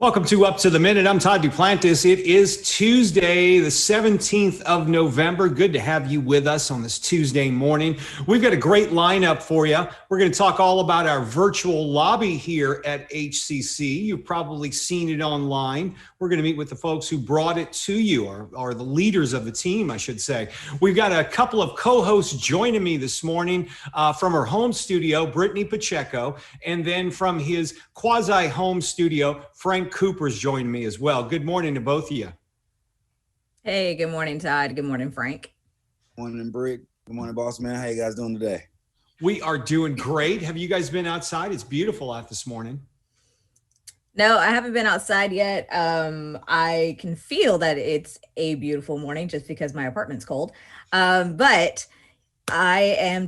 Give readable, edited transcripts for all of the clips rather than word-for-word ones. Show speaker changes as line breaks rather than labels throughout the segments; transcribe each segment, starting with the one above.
Welcome to Up to the Minute. I'm Todd Duplantis. It is Tuesday, the 17th of November. Good to have you with us on this Tuesday morning. We've got a great lineup for you. We're going to talk all about our virtual lobby here at HCC. You've probably seen it online. We're going to meet with the folks who brought it to you, or the leaders of the team, I should say. We've got a couple of co-hosts joining me this morning from her home studio, Brittany Pacheco, and then from his quasi-home studio, Frank Cooper's joining me as well. Good morning to both of you.
Hey, good morning, Todd. Good morning, Frank.
Morning, Brick. Good morning, boss man. How you guys doing today?
We are doing great. Have you guys been outside? It's beautiful out this morning.
No, I haven't been outside yet. I can feel that it's a beautiful morning just because my apartment's cold. But I am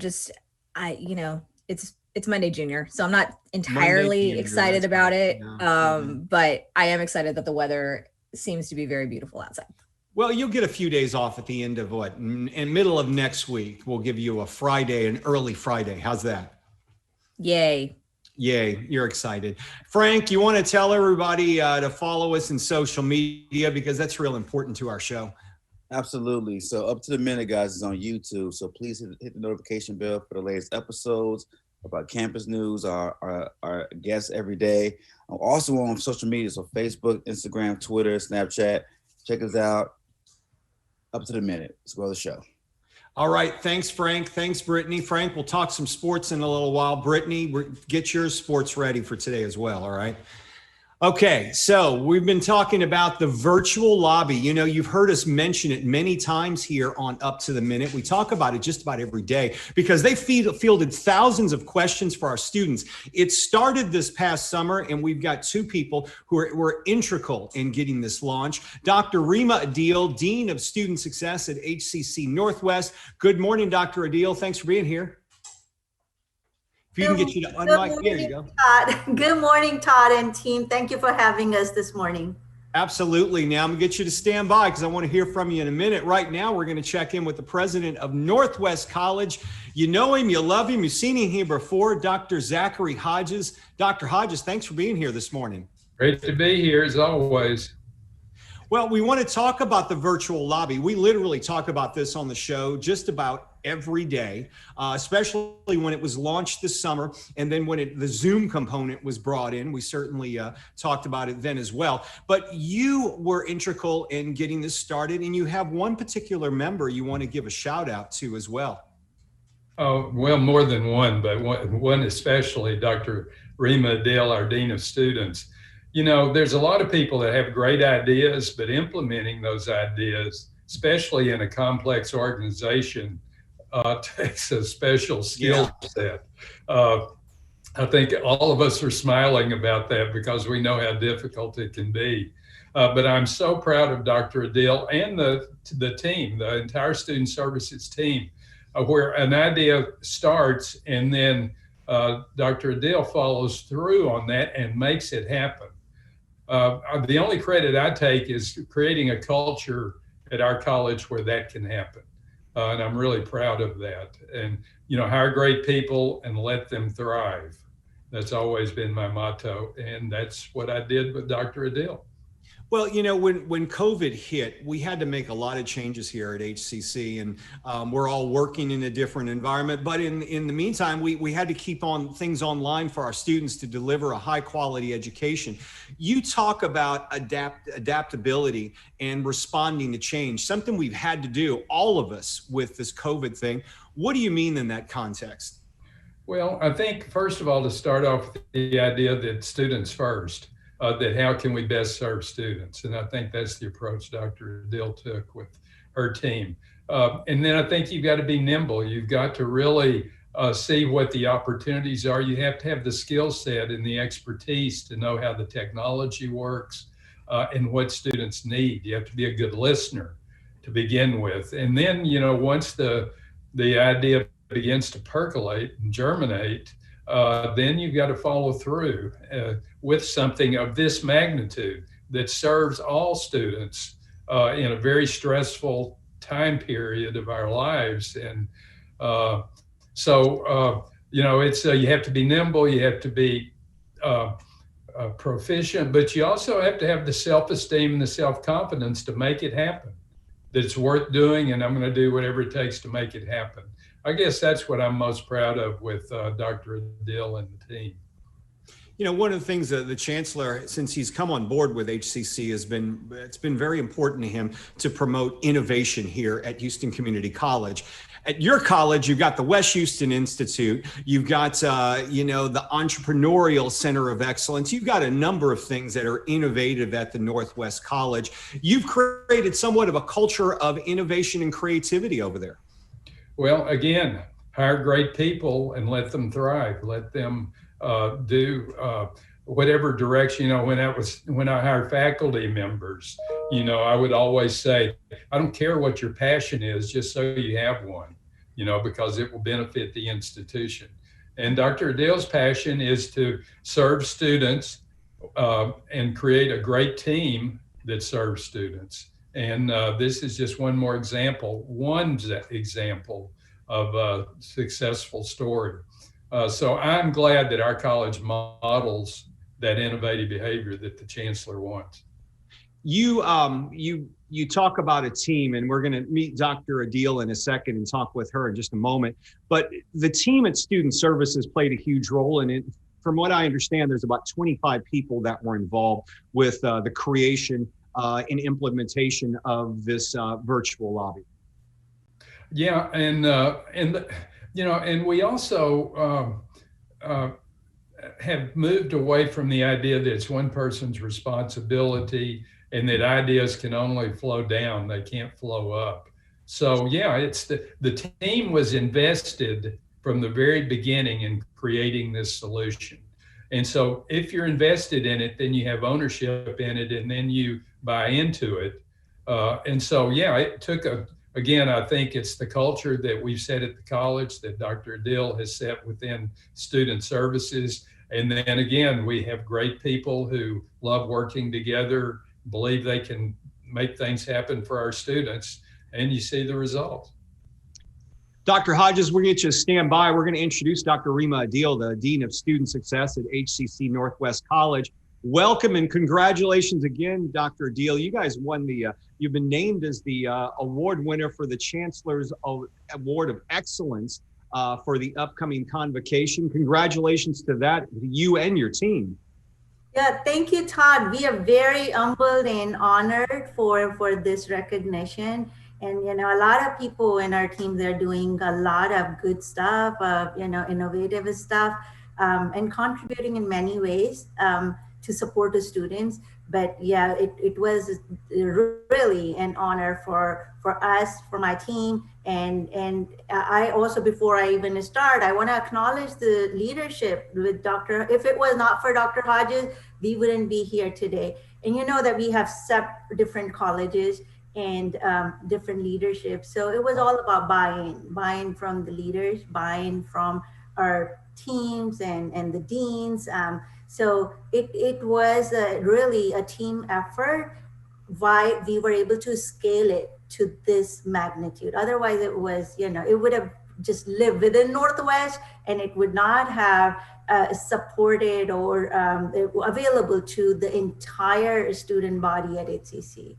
it's Monday Junior, so I'm not entirely excited about it. But I am excited that the weather seems to be very beautiful outside.
Well, you'll get a few days off at the end of in middle of next week. We'll give you a Friday, an early Friday. How's that?
Yay.
Yay, you're excited. Frank, you want to tell everybody to follow us in social media because that's real important to our show.
Absolutely. So Up to the Minute, guys, is on YouTube. So please hit the notification bell for the latest episodes about campus news, our guests every day. I'm also on social media, so Facebook, Instagram, Twitter, Snapchat. Check us out. Up to the Minute. Let's go to the show.
All right. Thanks, Frank. Thanks, Brittany. Frank, we'll talk some sports in a little while. Brittany, get your sports ready for today as well. All right. Okay, so we've been talking about the virtual lobby. You know, you've heard us mention it many times here on Up to the Minute. We talk about it just about every day because they fielded thousands of questions for our students. It started this past summer, and we've got two people who were integral in getting this launch. Dr. Rima Adil, Dean of Student Success at HCC Northwest. Good morning, Dr. Adil. Thanks for being here. If you can get you to unmic, there you go.
Todd. Good morning, Todd and team. Thank you for having us this morning.
Absolutely. Now I'm gonna get you to stand by because I want to hear from you in a minute. Right now, we're going to check in with the president of Northwest College. You know him, you love him, you've seen him here before, Dr. Zachary Hodges. Dr. Hodges, thanks for being here this morning.
Great to be here as always.
Well, we want to talk about the virtual lobby. We literally talk about this on the show just about every day, especially when it was launched this summer. And then when the Zoom component was brought in, we certainly talked about it then as well. But you were integral in getting this started, and you have one particular member you want to give a shout out to as well.
Oh, well, more than one, but one especially, Dr. Rima Adil, our Dean of Students. You know, there's a lot of people that have great ideas, but implementing those ideas, especially in a complex organization, takes a special skill set. I think all of us are smiling about that because we know how difficult it can be. But I'm so proud of Dr. Adil and the team, the entire student services team, where an idea starts and then Dr. Adil follows through on that and makes it happen. The only credit I take is creating a culture at our college where that can happen. And I'm really proud of that. And, you know, hire great people and let them thrive. That's always been my motto. And that's what I did with Dr. Adil.
Well, you know, when COVID hit, we had to make a lot of changes here at HCC, and we're all working in a different environment. But in the meantime, we had to keep on things online for our students to deliver a high quality education. You talk about adaptability and responding to change, something we've had to do, all of us, with this COVID thing. What do you mean in that context?
Well, I think, first of all, to start off with the idea that students first. That how can we best serve students? And I think that's the approach Dr. Adil took with her team. And then I think you've got to be nimble. You've got to really see what the opportunities are. You have to have the skill set and the expertise to know how the technology works and what students need. You have to be a good listener to begin with. And then, you know, once the idea begins to percolate and germinate, then you've got to follow through with something of this magnitude that serves all students in a very stressful time period of our lives. And so, you know, it's you have to be nimble, you have to be proficient, but you also have to have the self-esteem and the self-confidence to make it happen, that it's worth doing, and I'm going to do whatever it takes to make it happen. I guess that's what I'm most proud of with Dr. Adil and the team.
You know, one of the things that the Chancellor, since he's come on board with HCC, it's been very important to him to promote innovation here at Houston Community College. At your college, you've got the West Houston Institute, you've got, you know, the Entrepreneurial Center of Excellence. You've got a number of things that are innovative at the Northwest College. You've created somewhat of a culture of innovation and creativity over there. Well,
again, hire great people and let them thrive. Let them do whatever direction. You know, when I hired faculty members, you know, I would always say, I don't care what your passion is, just so you have one, you know, because it will benefit the institution. And Dr. Adil's passion is to serve students and create a great team that serves students. And this is just one more example, of a successful story. So I'm glad that our college models that innovative behavior that the Chancellor wants.
You talk about a team, and we're going to meet Dr. Adil in a second and talk with her in just a moment. But the team at Student Services played a huge role in it. From what I understand, there's about 25 people that were involved with the creation and implementation of this virtual lobby.
Yeah, and you know, and we also have moved away from the idea that it's one person's responsibility and that ideas can only flow down, they can't flow up. So yeah, it's the team was invested from the very beginning in creating this solution. And so if you're invested in it, then you have ownership in it, and then you buy into it. And so, yeah, it took again, I think it's the culture that we've set at the college that Dr. Adil has set within Student Services. And then again, we have great people who love working together, believe they can make things happen for our students, and you see the results.
Dr. Hodges, we're going to get you to stand by. We're going to introduce Dr. Rima Adil, the Dean of Student Success at HCC Northwest College. Welcome and congratulations again, Dr. Adil. You guys won you've been named as the award winner for the Chancellor's Award of Excellence for the upcoming convocation. Congratulations to that, you and your team.
Yeah, thank you, Todd. We are very humbled and honored for this recognition. And, you know, a lot of people in our team, they're doing a lot of good stuff, you know, innovative stuff, and contributing in many ways to support the students. But yeah, it was really an honor for us, for my team. And I also, before I even start, I want to acknowledge the leadership with if it was not for Dr. Hodges, we wouldn't be here today. And you know that we have different colleges and different leadership. So it was all about buy-in from the leaders, buy-in from our teams and the deans. So it was really a team effort why we were able to scale it to this magnitude. Otherwise it was, you know, it would have just lived within Northwest and it would not have supported or available to the entire student body at HCC.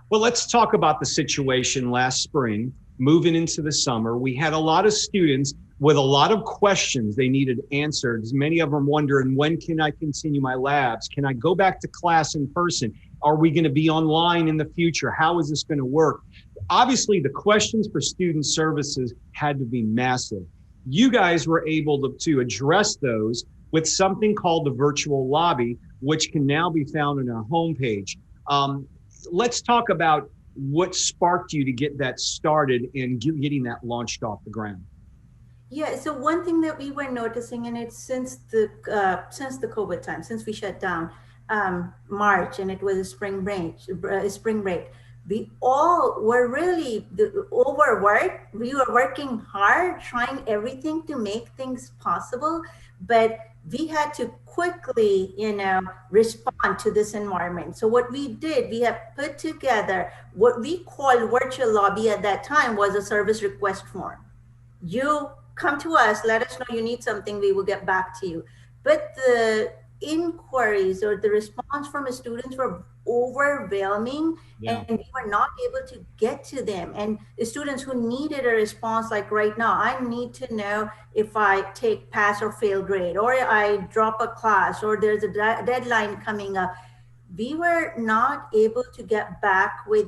Well, let's talk about the situation last spring, moving into the summer. We had a lot of students with a lot of questions they needed answered. Many of them wondering, when can I continue my labs? Can I go back to class in person? Are we going to be online in the future? How is this going to work? Obviously, the questions for Student Services had to be massive. You guys were able to address those with something called the virtual lobby, which can now be found on our homepage. Let's talk about what sparked you to get that started and getting that launched off the ground.
Yeah, so one thing that we were noticing, and it's since the COVID time, since we shut down March, and it was a spring break, we all were really overworked. We were working hard, trying everything to make things possible, but we had to quickly, you know, respond to this environment. So what we did, we have put together what we called virtual lobby at that time was a service request form. You come to us, let us know you need something, we will get back to you. But the inquiries or the response from the students were overwhelming,
Yeah.
and we were not able to get to them. And the students who needed a response, like right now, I need to know if I take pass or fail grade, or I drop a class, or there's a deadline coming up. We were not able to get back with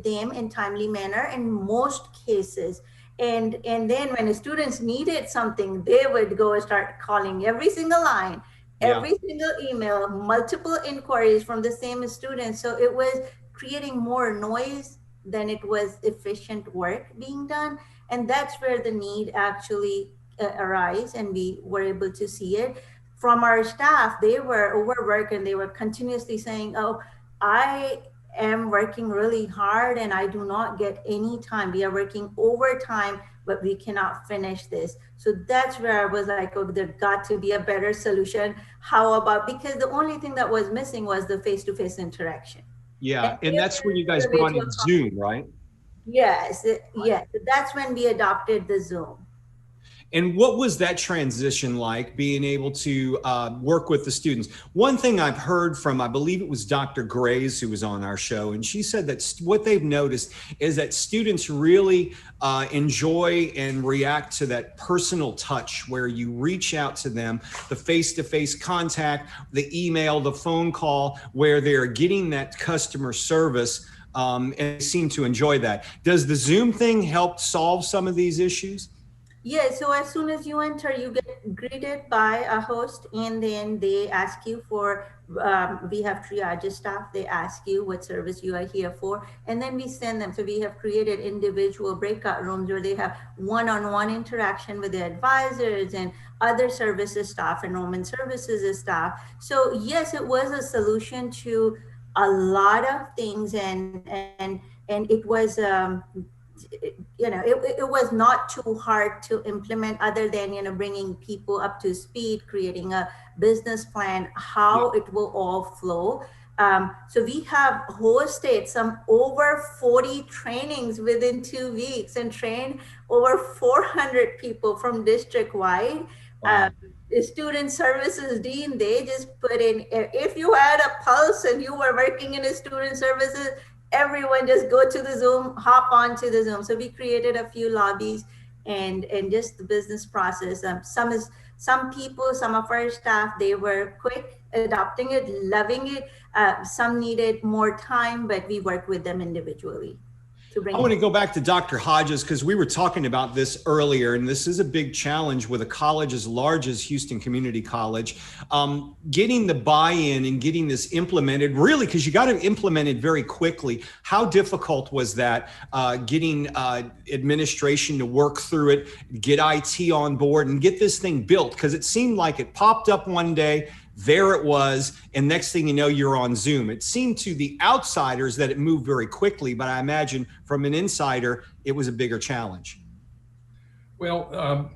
them in timely manner in most cases. And then when the students needed something, they would go and start calling every single line,
Yeah.
every single email, multiple inquiries from the same students. So it was creating more noise than it was efficient work being done. And that's where the need actually arise, and we were able to see it from our staff. They were overworked, and they were continuously saying, oh, I am working really hard and I do not get any time. We are working overtime, but we cannot finish this. So that's where I was like, oh, there got to be a better solution. How about, because the only thing that was missing was the face-to-face interaction.
Yeah. And that's when you guys brought in Zoom, right?
Yes. Yes. That's when we adopted the Zoom.
And what was that transition like, being able to work with the students? One thing I've heard from, I believe it was Dr. Grays who was on our show, and she said that what they've noticed is that students really enjoy and react to that personal touch, where you reach out to them, the face-to-face contact, the email, the phone call, where they're getting that customer service, and they seem to enjoy that. Does the Zoom thing help solve some of these issues?
Yeah, so as soon as you enter, you get greeted by a host, and then they ask you for, we have triage staff, they ask you what service you are here for, and then we send them. So we have created individual breakout rooms where they have one-on-one interaction with the advisors and other services staff, enrollment services staff. So yes, it was a solution to a lot of things, and it was, it was not too hard to implement, other than, bringing people up to speed, creating a business plan, how it will all flow. So we have hosted some over 40 trainings within 2 weeks and trained over 400 people from district wide.
Wow.
The student services dean, they just put in, if you had a pulse and you were working in a student services, everyone just go to the Zoom, hop onto the Zoom. So we created a few lobbies and just the business process. Some people, some of our staff, they were quick adopting it, loving it. Some needed more time, but we worked with them individually.
I want to go back to Dr. Hodges, because we were talking about this earlier, and this is a big challenge with a college as large as Houston Community College. Getting the buy-in and getting this implemented, really, because you got to implement it very quickly. How difficult was that, getting administration to work through it, get IT on board, and get this thing built? Because it seemed like it popped up one day, there it was, and next thing you know, you're on Zoom. It seemed to the outsiders that it moved very quickly, but I imagine from an insider, it was a bigger challenge.
Well,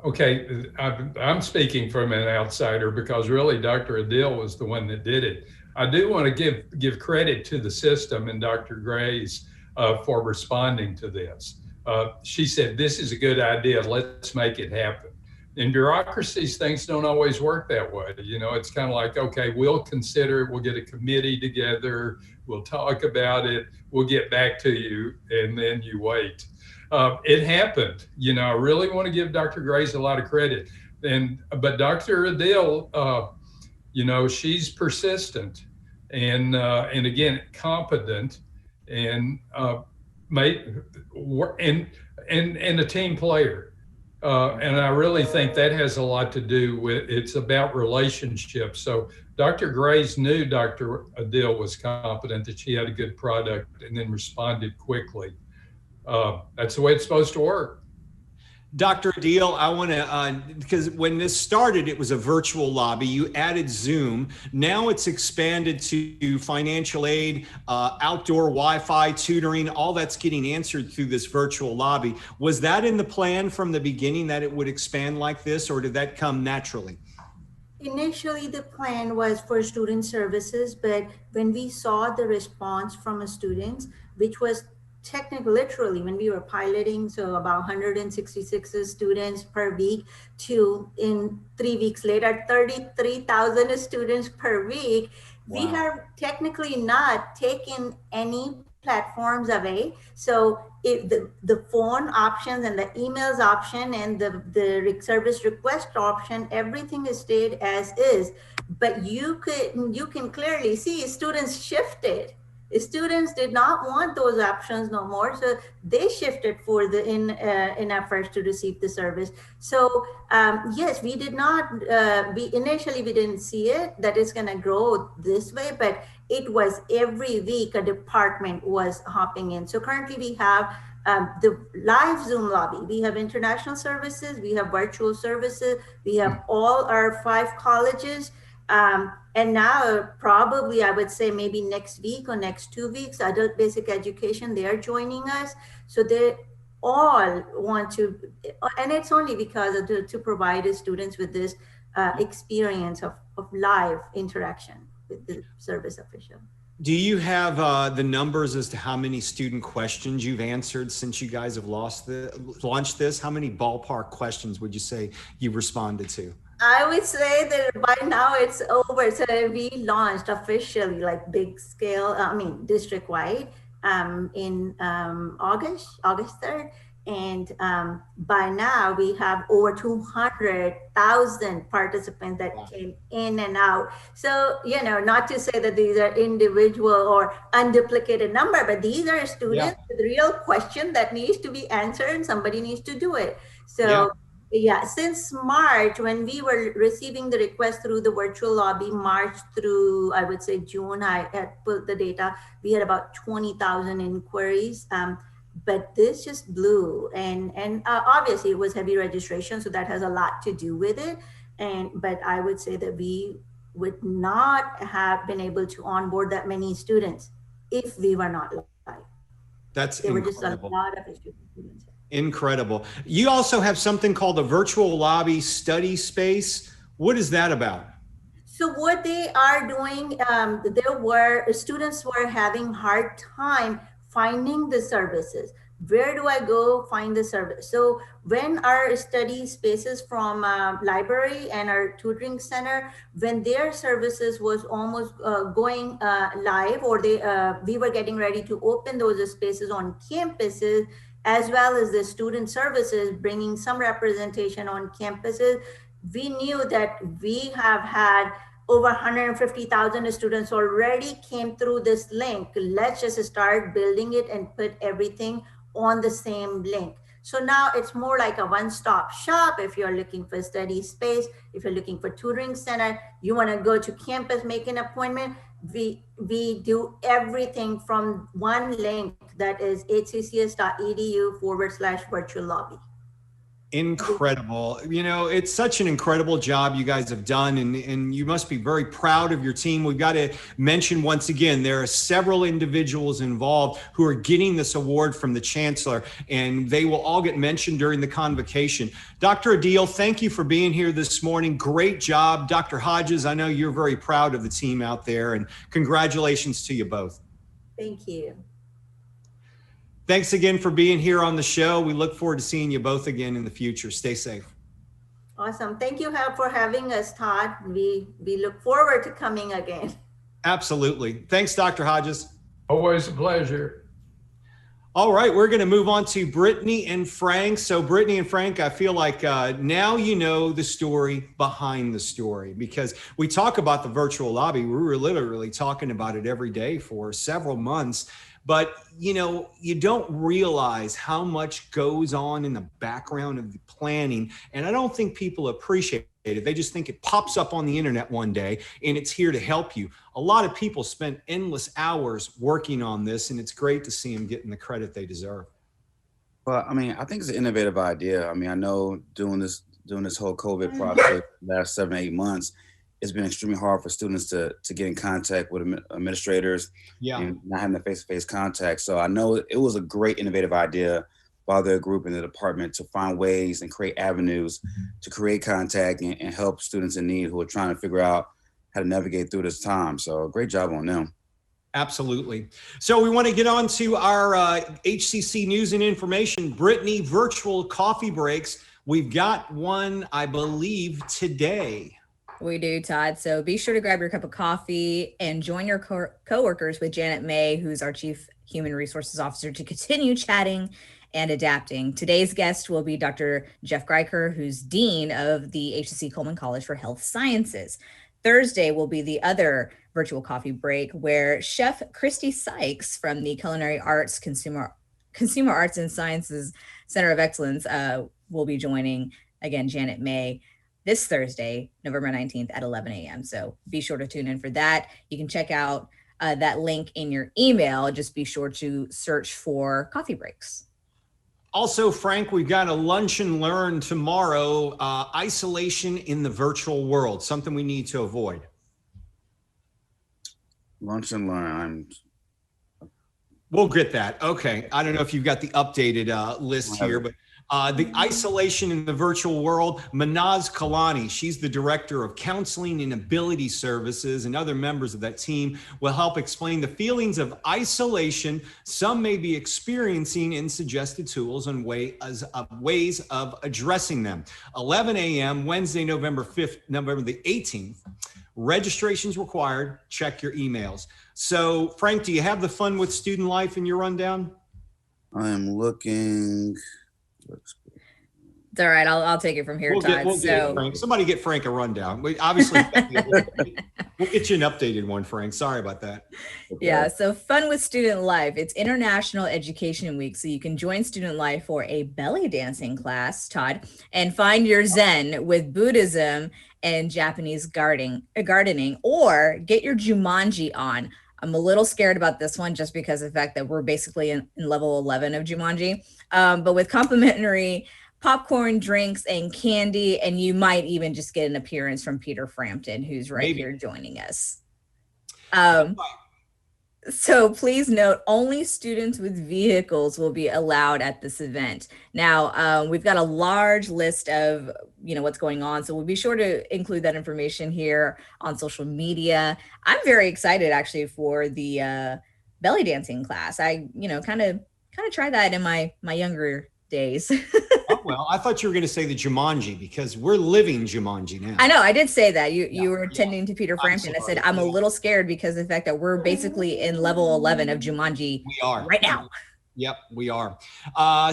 okay, I'm speaking from an outsider, because really Dr. Adil was the one that did it. I do want to give credit to the system and Dr. Grays for responding to this. She said, this is a good idea, let's make it happen. In bureaucracies, things don't always work that way. It's kind of like, okay, we'll consider it, we'll get a committee together, we'll talk about it, we'll get back to you, and then you wait. It happened. I really want to give Dr. Grays a lot of credit. But Dr. Adil, she's persistent and again, competent, and a team player. And I really think that has a lot to do with, it's about relationships. So Dr. Grays knew Dr. Adil was competent, that she had a good product, and then responded quickly. That's the way it's supposed to work.
Dr. Adil, I want to, because when this started, it was a virtual lobby. You added Zoom. Now it's expanded to financial aid, outdoor Wi-Fi, tutoring, all that's getting answered through this virtual lobby. Was that in the plan from the beginning, that it would expand like this, or did that come naturally?
Initially, the plan was for student services, but when we saw the response from the students, which was technically, literally, when we were piloting, so about 166 students per week, to in 3 weeks later, 33,000 students per week.
Wow.
We have technically not taken any platforms away. So if the phone options and the emails option and the service request option, everything is stayed as is. But you can clearly see students shifted. Students did not want those options no more, so they shifted for the in efforts to receive the service. So yes, we did not. Initially we didn't see it that it's going to grow this way, but it was every week a department was hopping in. So currently we have the live Zoom lobby. We have international services. We have virtual services. We have all our 5 colleges. And now probably I would say maybe next week or next 2 weeks, adult basic education, they are joining us. So they all want to, and it's only because of to provide the students with this experience of live interaction with the service official.
Do you have the numbers as to how many student questions you've answered since you guys have launched this? How many ballpark questions would you say you've responded to?
I would say that by now it's over. So we launched officially, like big scale, district wide, in August 3rd. And by now we have over 200,000 participants that came in and out. So, not to say that these are individual or unduplicated number, but these are students with real question that needs to be answered and somebody needs to do it. So since March, when we were receiving the request through the virtual lobby, March through, I would say June, I had put the data, we had about 20,000 inquiries. But this just blew, and obviously it was heavy registration, so that has a lot to do with it. But I would say that we would not have been able to onboard that many students if we were not live.
That's
there
incredible.
were just a lot of students.
Incredible. You also have something called a virtual lobby study space. What is that about?
So what they are doing, students were having hard time finding the services. Where do I go find the service? So when our study spaces from library and our tutoring center, when their services was almost going live, or we were getting ready to open those spaces on campuses, as well as the student services, bringing some representation on campuses, we knew that we have had over 150,000 students already came through this link. Let's just start building it and put everything on the same link. So now it's more like a one-stop shop. If you're looking for study space, if you're looking for tutoring center, you want to go to campus, make an appointment, we do everything from one link, that is hccs.edu/virtual lobby.
Incredible. It's such an incredible job you guys have done, and you must be very proud of your team. We've got to mention once again, there are several individuals involved who are getting this award from the Chancellor, and they will all get mentioned during the convocation. Dr. Adil, thank you for being here this morning. Great job. Dr. Hodges, I know you're very proud of the team out there, and congratulations to you both.
Thank you.
Thanks again for being here on the show. We look forward to seeing you both again in the future. Stay safe.
Awesome. Thank you for having us, Todd. We look forward to coming again.
Absolutely. Thanks, Dr. Hodges.
Always a pleasure.
All right, we're going to move on to Brittany and Frank. So Brittany and Frank, I feel like now you know the story behind the story, because we talk about the virtual lobby. We were literally talking about it every day for several months. But, you don't realize how much goes on in the background of the planning. And I don't think people appreciate it. They just think it pops up on the internet one day and it's here to help you. A lot of people spend endless hours working on this, and it's great to see them getting the credit they deserve.
Well, I think it's an innovative idea. I know doing this whole COVID process the last 7-8 months, it's been extremely hard for students to get in contact with administrators and not having the face-to-face contact. So I know it was a great innovative idea by their group in the department to find ways and create avenues to create contact and help students in need who are trying to figure out how to navigate through this time. So great job on them.
Absolutely. So we want to get on to our HCC news and information. Brittany, virtual coffee breaks. We've got one, I believe, today.
We do, Todd. So be sure to grab your cup of coffee and join your coworkers with Janet May, who's our Chief Human Resources Officer, to continue chatting and adapting. Today's guest will be Dr. Jeff Greiker, who's Dean of the HCC Coleman College for Health Sciences. Thursday will be the other virtual coffee break where Chef Christy Sykes from the Culinary Arts Consumer Arts and Sciences Center of Excellence will be joining, again, Janet May this Thursday, November 19th at 11 a.m. So be sure to tune in for that. You can check out that link in your email. Just be sure to search for coffee breaks.
Also, Frank, we've got a lunch and learn tomorrow, isolation in the virtual world, something we need to avoid.
Lunch and learn.
We'll get that. Okay. I don't know if you've got the updated list here, but the isolation in the virtual world, Manaz Kalani, she's the director of counseling and ability services, and other members of that team will help explain the feelings of isolation some may be experiencing and suggested tools and ways of addressing them. 11 a.m. Wednesday, November the 18th. Registration's required. Check your emails. So, Frank, do you have the fun with student life in your rundown?
I am looking.
It's all right. I'll take it from here, Todd.
We'll get Frank. Somebody get Frank a rundown. We obviously we'll get you an updated one, Frank. Sorry about that.
Okay.
Yeah. So fun with student life. It's International Education Week, so you can join student life for a belly dancing class, Todd, and find your Zen with Buddhism and Japanese gardening, or get your Jumanji on. I'm a little scared about this one just because of the fact that we're basically in level 11 of Jumanji, but with complimentary popcorn, drinks, and candy, and you might even just get an appearance from Peter Frampton, who's right here joining us. So please note, only students with vehicles will be allowed at this event. Now, we've got a large list of, what's going on. So we'll be sure to include that information here on social media. I'm very excited actually for the belly dancing class. I, kind of tried that in my younger days.
Oh, well, I thought you were going to say the Jumanji because we're living Jumanji now.
I know, I did say that. You were attending to Peter Frampton. I said, I'm a little scared because of the fact that we're basically in level 11 of Jumanji right now.
Yep, we are.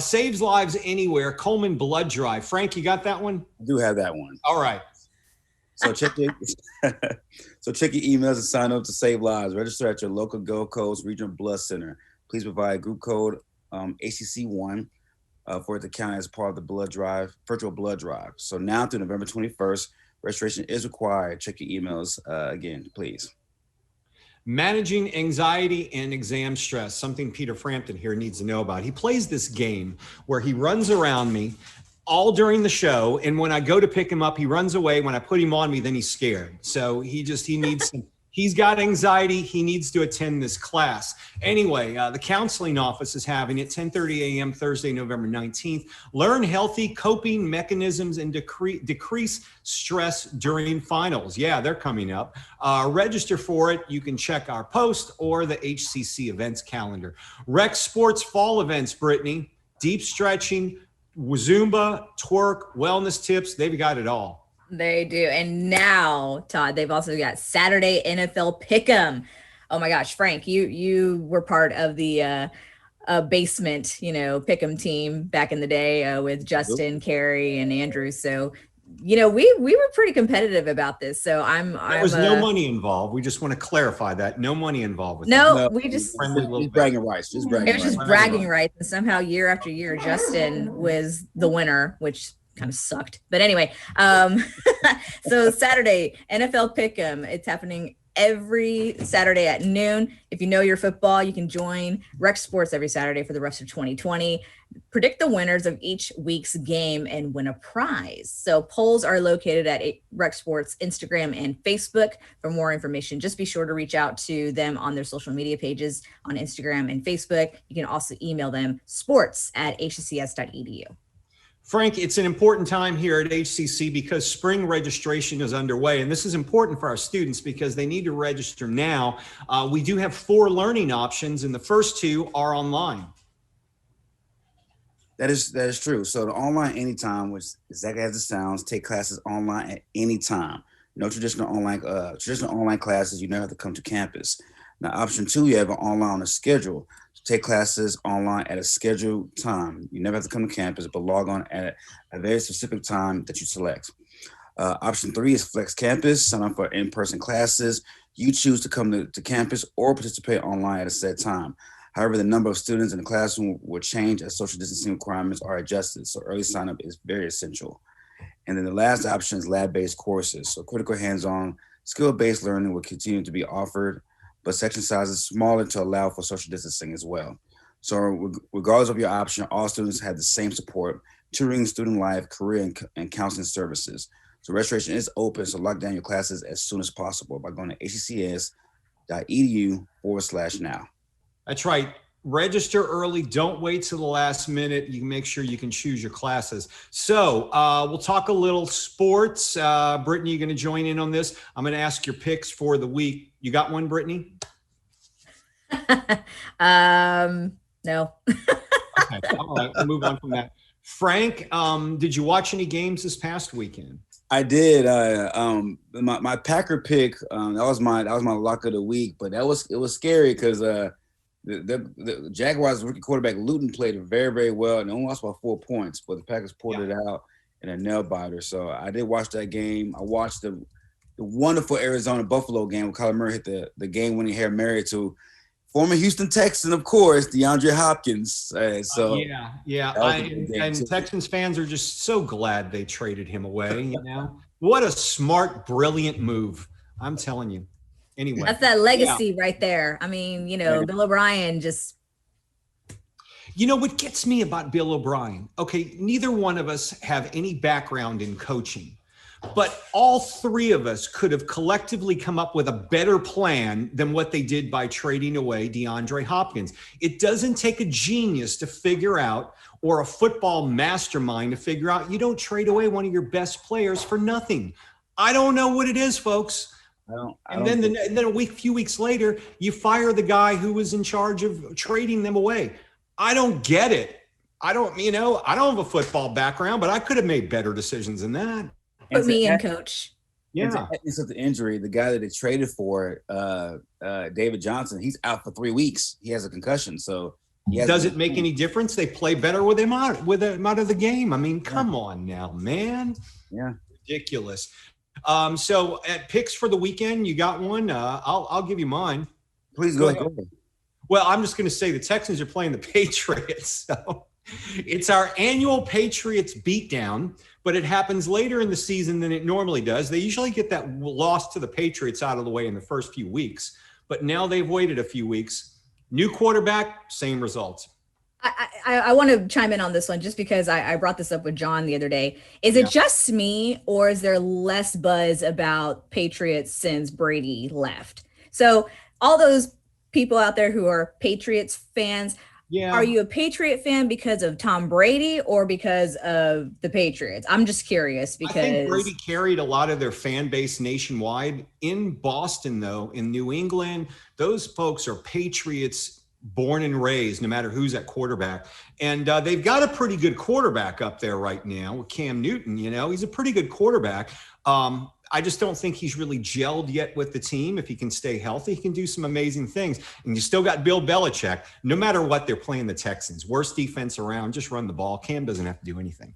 Saves Lives Anywhere, Coleman Blood Drive. Frank, you got that one?
I do have that one.
All right.
So check your emails and sign up to Save Lives. Register at your local Gold Coast Regional Blood Center. Please provide group code HCC1 for it to count as part of the blood drive, virtual blood drive. So now through November 21st, registration is required. Check your emails again, please.
Managing anxiety and exam stress, something Peter Frampton here needs to know about. He plays this game where he runs around me all during the show, and when I go to pick him up, he runs away. When I put him on me, then he's scared. So he needs some, he's got anxiety. He needs to attend this class. Anyway, the counseling office is having it 10:30 a.m. Thursday, November 19th. Learn healthy coping mechanisms and decrease stress during finals. Yeah, they're coming up. Register for it. You can check our post or the HCC events calendar. Rec Sports fall events, Brittany. Deep stretching, Zumba, twerk, wellness tips. They've got it all.
They do. And now, Todd, they've also got Saturday NFL Pick'em. Oh my gosh, Frank, you were part of the basement, Pick'em team back in the day with Justin, Carrie, and Andrew. So, we were pretty competitive about this. So there
was no money involved. We just want to clarify that. No money involved with
we just
bragging rights. It was just
bragging rights. And somehow year after year, Justin was the winner, which kind of sucked. But anyway, so Saturday, NFL Pick'em, it's happening every Saturday at noon. If you know your football, you can join Rec Sports every Saturday for the rest of 2020. Predict the winners of each week's game and win a prize. So polls are located at Rec Sports Instagram and Facebook. For more information, just be sure to reach out to them on their social media pages on Instagram and Facebook. You can also email them sports@hccs.edu.
Frank, it's an important time here at HCC because spring registration is underway. And this is important for our students because they need to register now. We do have 4 learning options, and the first 2 are online.
That is true. So the online anytime, which exactly as it sounds, take classes online at any time. No traditional online classes. You never have to come to campus. Now, option 2, you have an online on a schedule. Take classes online at a scheduled time. You never have to come to campus, but log on at a very specific time that you select. Option 3 is flex campus. Sign up for in-person classes. You choose to come to campus or participate online at a set time. However, the number of students in the classroom will change as social distancing requirements are adjusted. So early sign up is very essential. And then the last option is lab-based courses. So critical hands-on, skill-based learning will continue to be offered, but section sizes smaller to allow for social distancing as well. So regardless of your option, all students have the same support, tutoring, student life, career, and counseling services. So registration is open, so lock down your classes as soon as possible by going to hccs.edu/now.
That's right. Register early. Don't wait till the last minute. You can make sure you can choose your classes. So we'll talk a little sports. Brittany, you're going to join in on this. I'm going to ask your picks for the week. You got one, Brittany?
No.
Okay. All right. We'll move on from that. Frank, did you watch any games this past weekend?
I did. My Packer pick, that was my lock of the week, but it was scary because the Jaguars rookie quarterback Luton played very, very well and only lost by 4 points, but the Packers pulled it out in a nail biter. So I did watch that game. I watched the wonderful Arizona Buffalo game where Kyler Murray hit the game-winning Hail Mary to former Houston Texan, of course, DeAndre Hopkins. And
Texans fans are just so glad they traded him away. You know, what a smart, brilliant move! I'm telling you. Anyway,
that's that legacy right there. I mean, Bill O'Brien just.
You know what gets me about Bill O'Brien? Okay, neither one of us have any background in coaching, but all 3 of us could have collectively come up with a better plan than what they did by trading away DeAndre Hopkins. It doesn't take a genius to figure out, or a football mastermind to figure out, you don't trade away one of your best players for nothing. I don't know what it is, folks. And then a few weeks later, you fire the guy who was in charge of trading them away. I don't get it. I don't have a football background, but I could have made better decisions than that.
Put me in, coach.
Yeah. It's of the injury. The guy that they traded for, David Johnson, he's out for 3 weeks. He has a concussion. So
does it make any difference? They play better with him out of the game. I mean, come on now, man.
Yeah.
Ridiculous. So at picks for the weekend, you got one? I'll give you mine.
Please go ahead.
Well, I'm just going to say the Texans are playing the Patriots. So it's our annual Patriots beatdown, but it happens later in the season than it normally does. They usually get that loss to the Patriots out of the way in the first few weeks, but now they've waited a few weeks. New quarterback, same results.
I want to chime in on this one just because I brought this up with John the other day. Is it just me, or is there less buzz about Patriots since Brady left? So all those people out there who are Patriots fans, are you a Patriot fan because of Tom Brady or because of the Patriots? I'm just curious because I
think Brady carried a lot of their fan base nationwide. In Boston, though, in New England, those folks are Patriots born and raised, no matter who's at quarterback. And they've got a pretty good quarterback up there right now with Cam Newton. He's a pretty good quarterback. I just don't think he's really gelled yet with the team. If he can stay healthy, he can do some amazing things. And you still got Bill Belichick. No matter what, they're playing the Texans. Worst defense around, just run the ball. Cam doesn't have to do anything.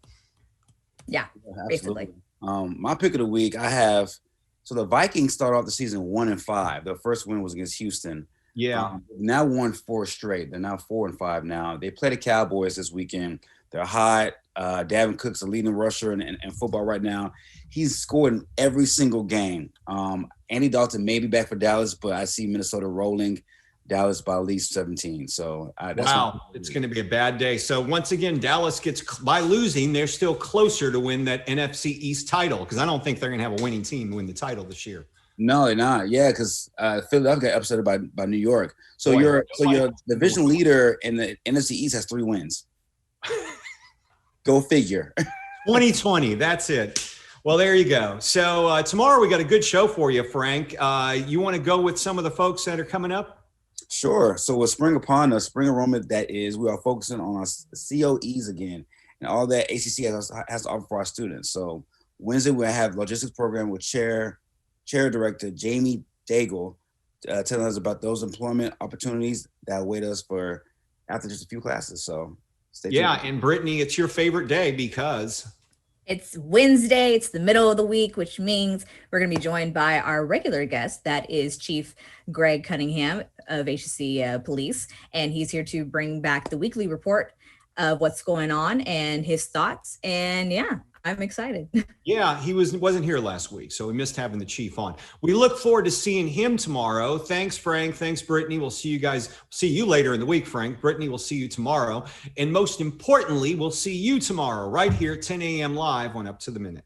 Yeah, basically.
My pick of the week, so the Vikings start off the season 1-5. Their first win was against Houston.
Yeah.
Now won 4 straight. They're now 4-5 now. They play the Cowboys this weekend. They're hot. Dalvin Cook's the leading rusher in football right now. He's scored in every single game. Andy Dalton may be back for Dallas, but I see Minnesota rolling Dallas by at least 17. So
it's going to be a bad day. So once again, Dallas by losing, they're still closer to win that NFC East title, because I don't think they're going to have a winning team win the title this year.
No, they're not. Yeah, because Philadelphia got upset by New York. So your division leader in the NFC East has 3 wins. Go figure.
2020, that's it. Well, there you go. So tomorrow we got a good show for you, Frank. You want to go with some of the folks that are coming up?
Sure. So with spring upon us, spring enrollment, that is, we are focusing on our COEs again and all that HCC has to offer for our students. So Wednesday, we'll have logistics program with Chair Director Jamie Daigle telling us about those employment opportunities that await us for after just a few classes. So stay tuned.
Yeah, and Brittany, it's your favorite day because
it's Wednesday, it's the middle of the week, which means we're going to be joined by our regular guest, that is Chief Greg Cunningham of HCC Police, and he's here to bring back the weekly report of what's going on and his thoughts. And yeah, I'm excited.
Yeah, he wasn't here last week, so we missed having the chief on. We look forward to seeing him tomorrow. Thanks, Frank. Thanks, Brittany. We'll see you guys. See you later in the week, Frank. Brittany, we'll see you tomorrow. And most importantly, we'll see you tomorrow right here, 10 a.m. live on Up to the Minute.